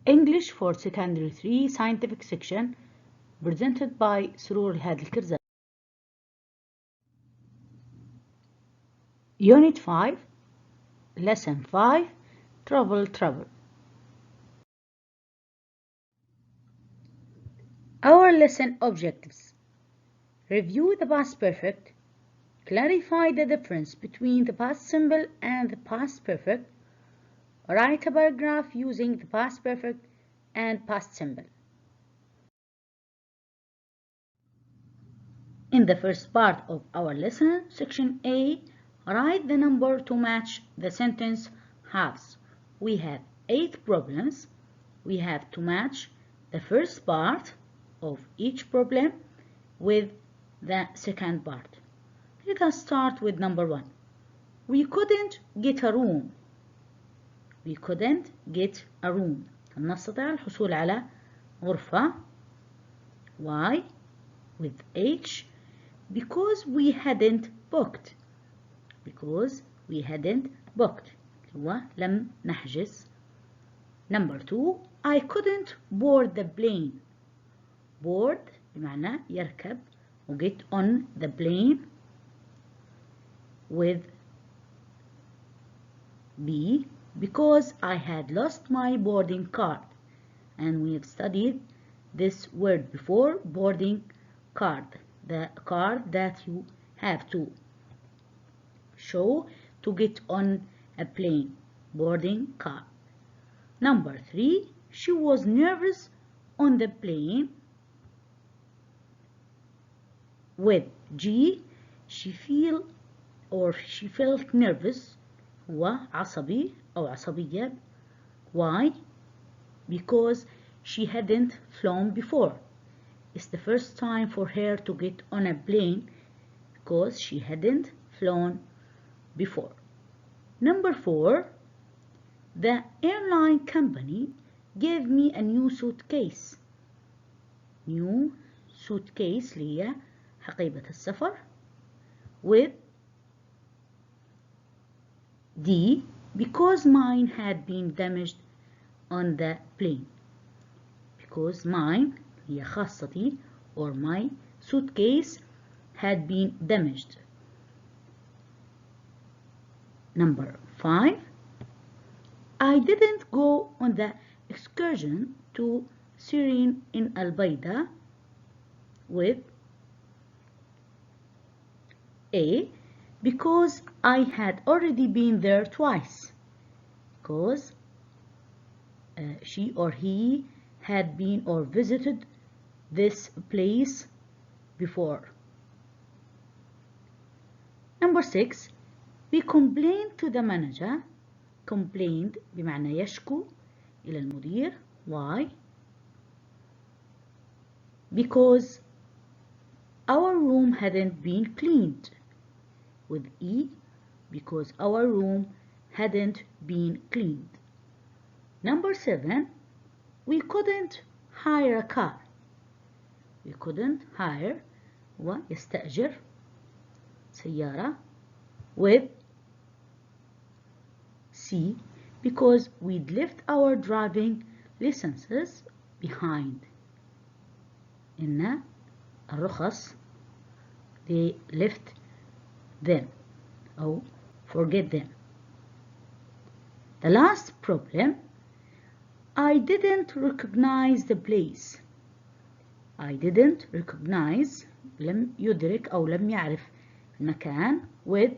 English for Secondary 3 Scientific Section presented by سرور الهادي الكرزي. Unit 5 Lesson 5 Travel. Our lesson objectives: review the past perfect, clarify the difference between the past simple and the past perfect, write a paragraph using the past perfect and past simple. In the first part of our lesson, section A, write the number to match the sentence halves. We have 8 problems. We have to match the first part of each problem with the second part. Let us start with number 1. We couldn't get a room. We couldn't get a room. لم نستطع الحصول على غرفة. Why? With H. Because we hadn't booked. Because we hadn't booked. لم نحجز. Number 2. I couldn't board the plane. Board بمعنى يركب. و get on the plane with B. Because I had lost my boarding card. And we have studied this word before, boarding card. The card that you have to show to get on a plane, boarding card. Number 3, she was nervous on the plane. With G, she felt nervous. هو عصبي أو عصبية. Why? Because she hadn't flown before. It's the first time for her to get on a plane because she hadn't flown before. Number 4, the airline company gave me a new suitcase. New suitcase اللي هي حقيبة السفر. With D, because mine had been damaged on the plane. Because mine هي خاصتي or my suitcase had been damaged. Number 5, I didn't go on the excursion to Syrian in Al-Baida. With A, because I had already been there twice. Because she or he had been or visited this place before. Number 6, we complained to the manager. Complained بمعنى يشكو إلى المدير. Why? Because our room hadn't been cleaned. With E, because our room hadn't been cleaned. Number 7, we couldn't hire a car. We couldn't hire ويستأجر سيارة. With C, because we'd left our driving licenses behind. إن الرخص they left them or forget them. The last problem, I didn't recognize the place. I didn't recognize لم يدرك أو لم يعرف المكان. With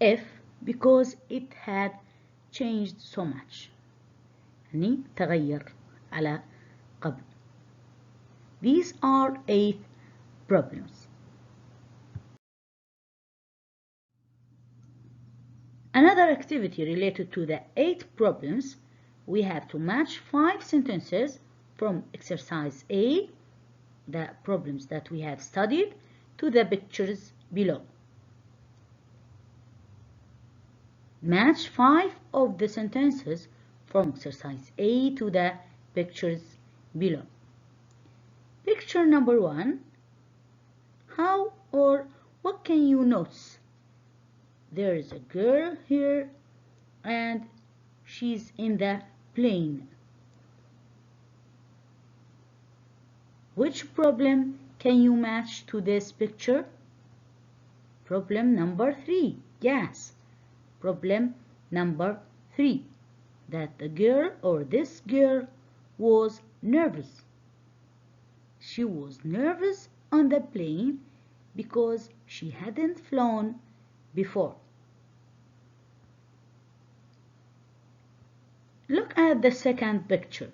F, because it had changed so much. يعني تغير على قبل. These are 8 problems. Another activity related to the 8 problems, we have to match 5 sentences from exercise A, the problems that we have studied, to the pictures below. Match 5 of the sentences from exercise A to the pictures below. Picture number 1, how or what can you notice? There is a girl here and she's in the plane. Which problem can you match to this picture? Problem number 3. Yes, problem number 3. That the girl or this girl was nervous. She was nervous on the plane because she hadn't flown before. Look at the second picture.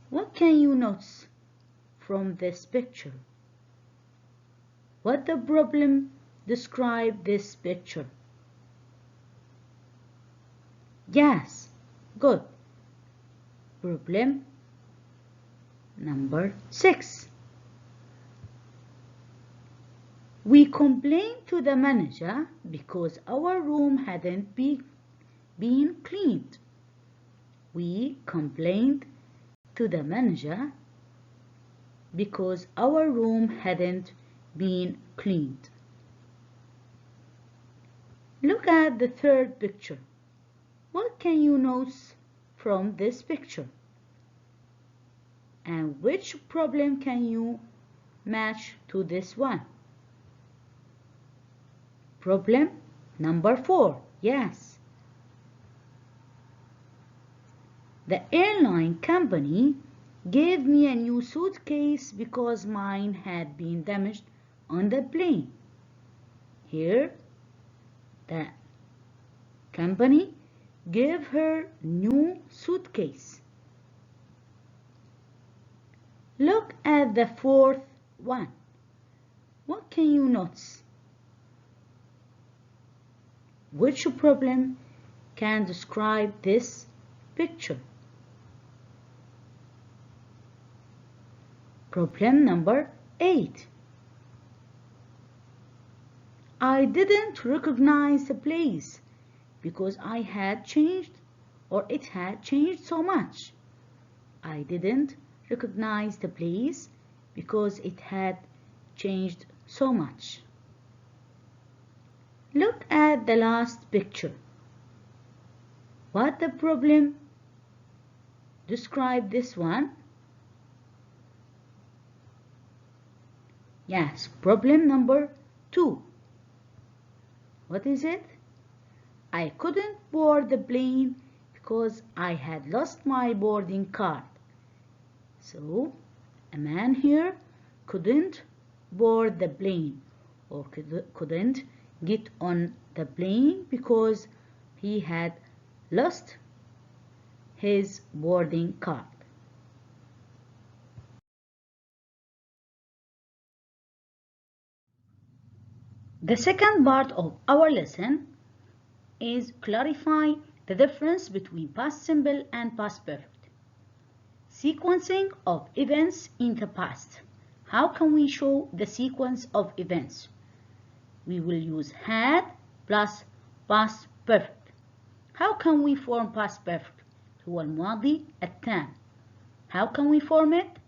What can you notice from this picture? What the problem describe this picture? Yes, good. Problem number 6. We complained to the manager because our room hadn't been cleaned. We complained to the manager because our room hadn't been cleaned. Look at the third picture. What can you notice from this picture? And which problem can you match to this one? Problem number 4. Yes. The airline company gave me a new suitcase because mine had been damaged on the plane. Here, the company gave her new suitcase. Look at the fourth one. What can you notice? Which problem can describe this picture? Problem number 8. I didn't recognize the place because I had changed or it had changed so much. I didn't recognize the place because it had changed so much. Look at the last picture. What the problem describe this one? Yes, problem number 2. What is it? I couldn't board the plane because I had lost my boarding card. So, a man here couldn't board the plane or couldn't get on the plane because he had lost his boarding card. The second part of our lesson is clarify the difference between past simple and past perfect. Sequencing of events in the past. How can we show the sequence of events? We will use had plus past perfect. How can we form past perfect? هو الماضي التام. How can we form it?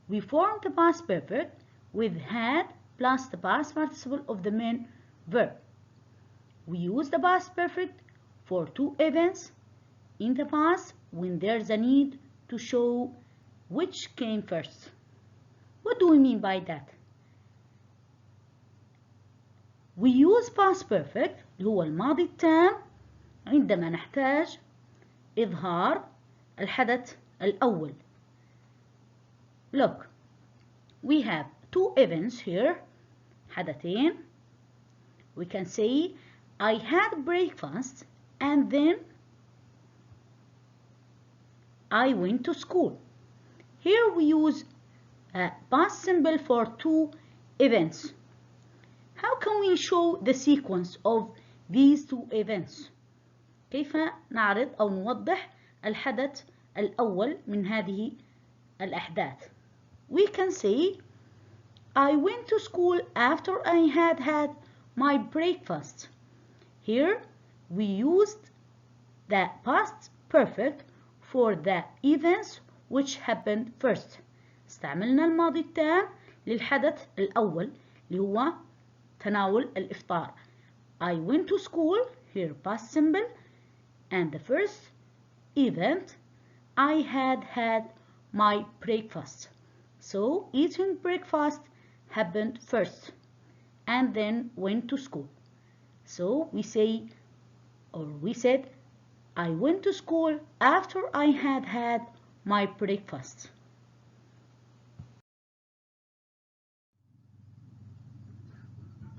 We form the past perfect with had plus the past participle of the main verb. We use the past perfect for 2 events in the past when there's a need to show which came first. What do we mean by that? We use past perfect اللي هو الماضي التام عندما نحتاج إظهار الحدث الأول. Look, we have 2 events here, حدثين. We can say I had breakfast and then I went to school. Here we use a past simple for 2 events. How can we show the sequence of these 2 events? كيف نعرض أو نوضح الحدث الأول من هذه الأحداث؟ We can say I went to school after I had my breakfast. Here we used the past perfect for the events which happened first. استعملنا الماضي التام للحدث الأول اللي هو تناول الإفطار. I went to school, here past simple, and the first event, I had my breakfast. So eating breakfast happened first and then went to school. So we said, I went to school after I had my breakfast.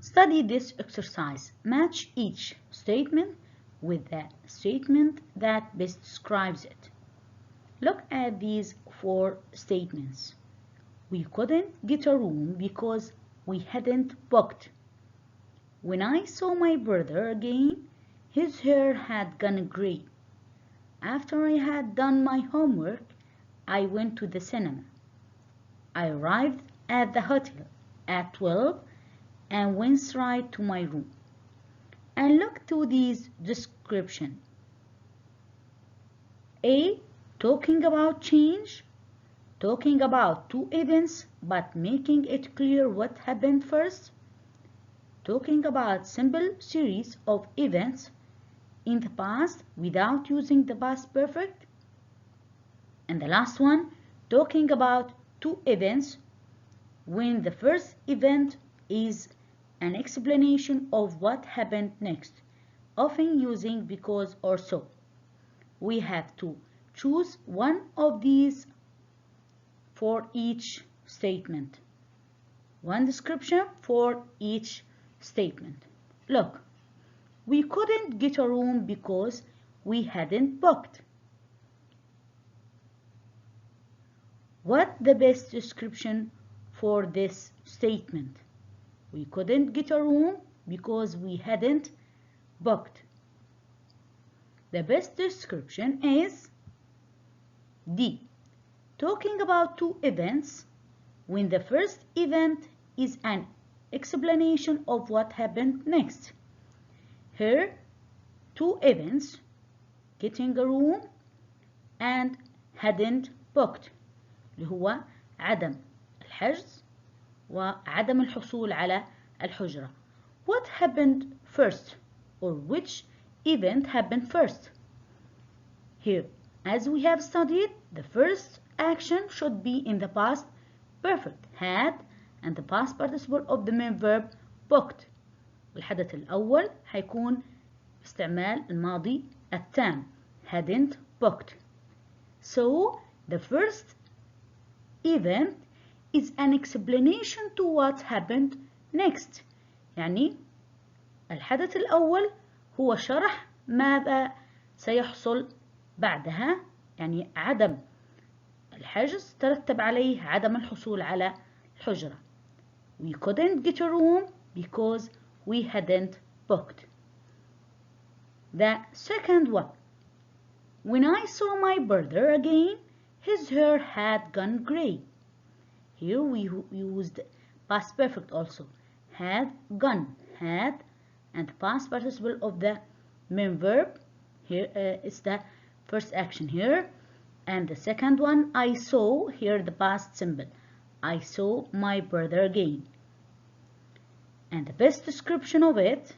Study this exercise. Match each statement with the statement that best describes it. Look at these 4 statements. We couldn't get a room because we hadn't booked. When I saw my brother again, his hair had gone grey. After I had done my homework, I went to the cinema. I arrived at the hotel at 12 and went straight to my room. And look to these descriptions. A. Talking about change. Talking about 2 events but making it clear what happened first. Talking about simple series of events in the past without using the past perfect. And the last one, talking about 2 events when the first event is an explanation of what happened next, often using because or so. We have to choose one of these for each statement. One description for each statement. Look, we couldn't get a room because we hadn't booked. What the best description for this statement? We couldn't get a room because we hadn't booked. The best description is D. Talking about 2 events when the first event is an explanation of what happened next. Here, 2 events, getting a room and hadn't booked, اللي هو عدم الحجز وعدم الحصول على الحجرة. What happened first, or which event happened first? Here, as we have studied, the first action should be in the past perfect, had, and the past participle of the main verb booked. الحدث الأول هيكون باستعمال الماضي التام hadn't booked. So the first event is an explanation to what happened next. يعني الحدث الأول هو شرح ماذا سيحصل بعدها، يعني عدم الحجز ترتب عليه عدم الحصول على الحجرة. We couldn't get a room because we hadn't booked. The second one. When I saw my brother again, his hair had gone grey. Here we used past perfect also. Had gone, had, and past participle of the main verb. Here is the first action here. And the second one, I saw, here the past simple. I saw my brother again. And the best description of it,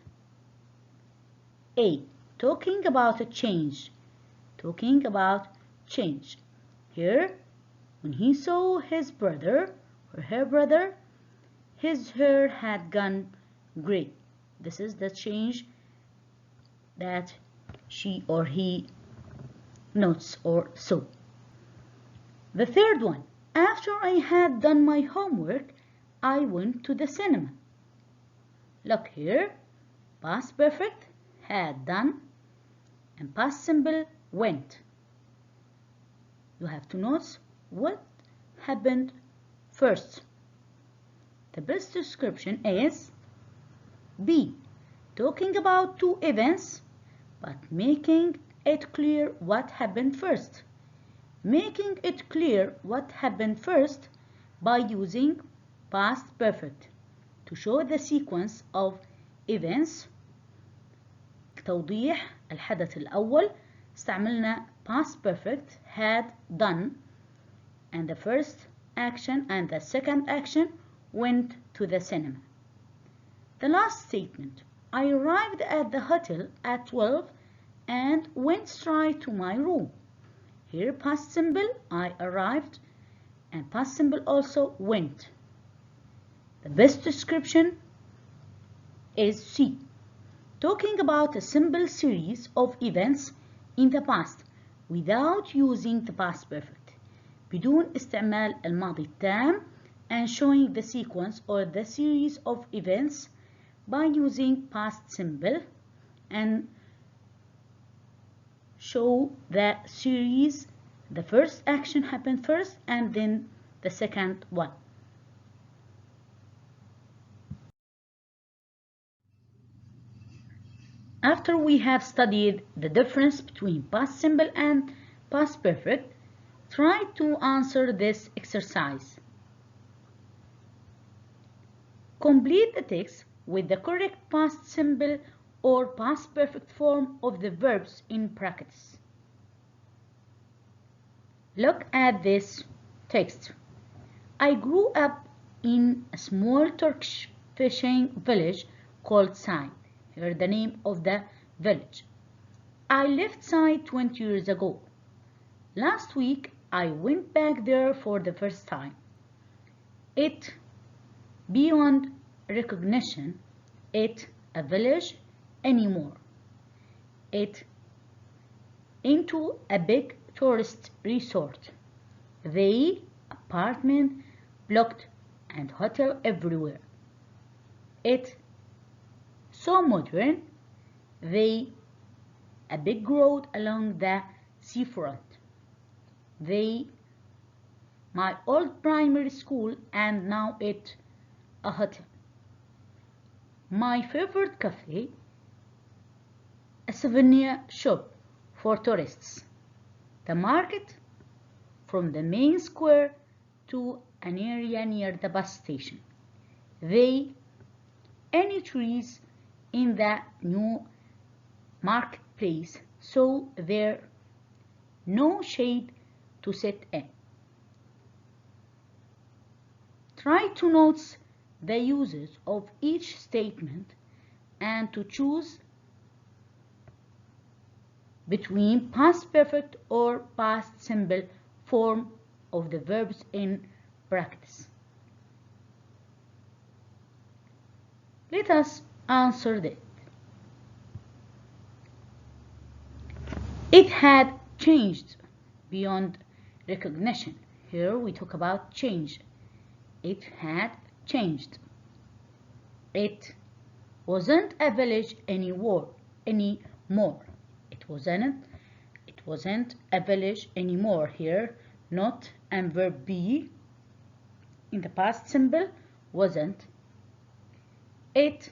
A. Talking about a change. Talking about change. Here, when he saw his brother or her brother, his hair had gone grey. This is the change that she or he notes or saw. The third one, after I had done my homework, I went to the cinema. Look here, past perfect, had done, and past simple, went. You have to notice what happened first. The best description is B. Talking about 2 events, but making it clear what happened first. Making it clear what happened first by using past perfect to show the sequence of events. توضيح الحدث الأول استعملنا past perfect had done, and the first action and the second action went to the cinema. The last statement, I arrived at the hotel at 12 and went straight to my room. Here past simple, I arrived, and past simple also went. The best description is C. Talking about a simple series of events in the past without using the past perfect بدون استعمال الماضي التام and showing the sequence or the series of events by using past simple and show the series. The first action happened first and then the second one. After we have studied the difference between past simple and past perfect, try to answer this exercise. Complete the text with the correct past simple or past perfect form of the verbs in brackets. Look at this text. I grew up in a small Turkish fishing village called Sai. Here the name of the village. I left Sai 20 years ago. Last week I went back there for the first time. It beyond recognition, it a village anymore. It into a big tourist resort. They apartment blocked and hotel everywhere. It so modern. They a big road along the seafront. They my old primary school and now it a hotel. My favorite cafe, a souvenir shop for tourists. The market from the main square to an area near the bus station. They any trees in the new marketplace so there no shade to sit in. Try to notice the uses of each statement and to choose between past perfect or past simple form of the verbs in brackets. Let us answer that. It had changed beyond recognition. Here we talk about change. It had changed. It wasn't a village anymore. It wasn't a village anymore. Here, not and verb be in the past simple wasn't. It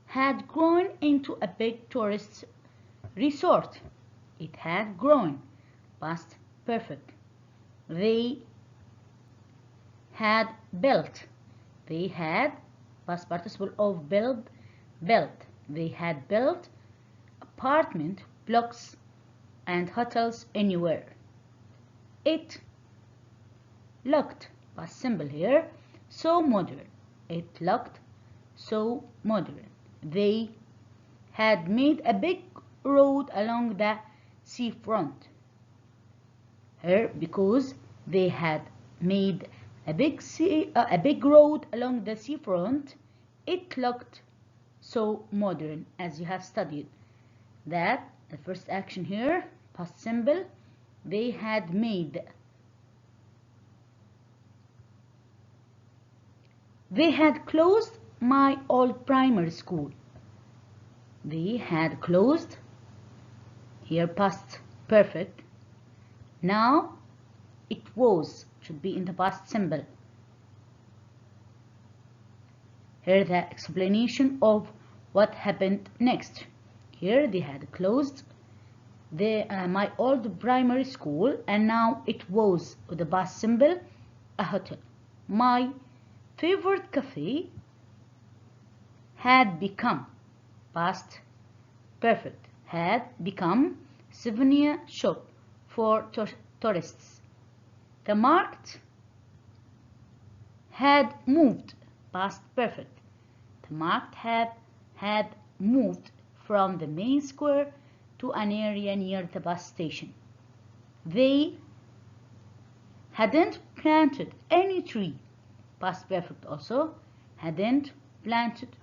had grown into a big tourist resort. It had grown, past perfect. They had built. They had past participle of build, built. They had built apartment blocks and hotels anywhere. It looked, past simple here, so modern. It looked so modern. They had made a big road along the seafront. Here, because they had made a big road along the seafront, it looked so modern, as you have studied. That the first action here, past simple, they had made. They had closed my old primary school. They had closed, here past perfect. Now it was, should be in the past simple. Here the explanation of what happened next. Here they had closed my old primary school and now it was, with the past simple, a hotel. My favorite cafe had become, past perfect, had become souvenir shop for tourists. The market had moved, past perfect. The market had moved from the main square to an area near the bus station. They hadn't planted any tree. Past perfect also. Hadn't planted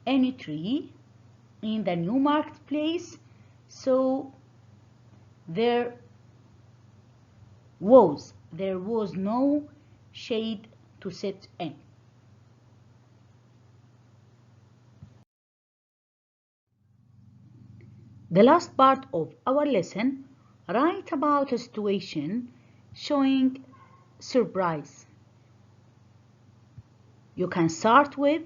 any tree in the new marketplace, so there was no shade to sit in. The last part of our lesson, write about a situation showing surprise. You can start with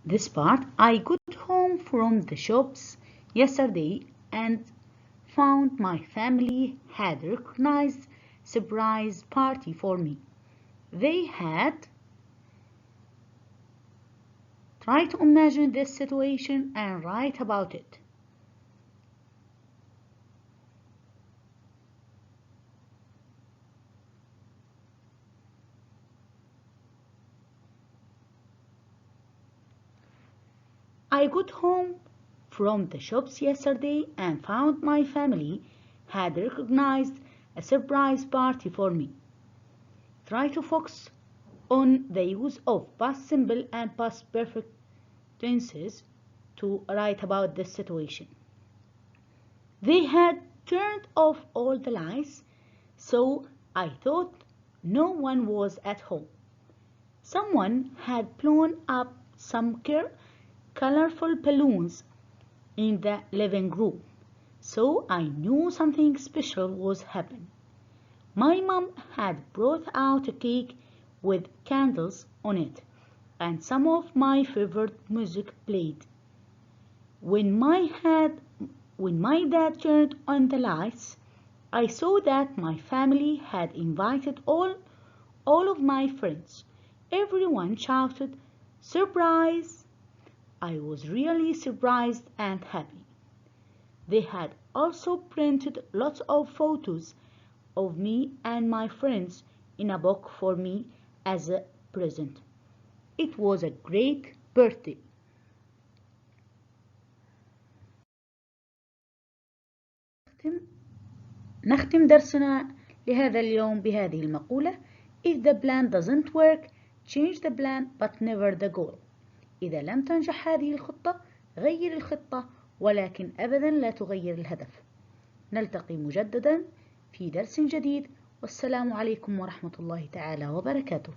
this part. I got home from the shops yesterday and found my family had organized a surprise party for me. They had. Try to imagine this situation and write about it. I got home from the shops yesterday and found my family had organized a surprise party for me. Try to focus on the use of past simple and past perfect tenses to write about this situation. They had turned off all the lights, so I thought no one was at home. Someone had blown up some colorful balloons in the living room, so I knew something special was happening. My mom had brought out a cake with candles on it, and some of my favorite music played. When my dad turned on the lights, I saw that my family had invited all of my friends. Everyone shouted, "Surprise!" I was really surprised and happy. They had also printed lots of photos of me and my friends in a book for me as a present. It was a great birthday. نختم درسنا لهذا اليوم بهذه المقولة: If the plan doesn't work, change the plan but never the goal. إذا لم تنجح هذه الخطة، غير الخطة ولكن أبدا لا تغير الهدف. نلتقي مجددا في درس جديد، والسلام عليكم ورحمة الله تعالى وبركاته.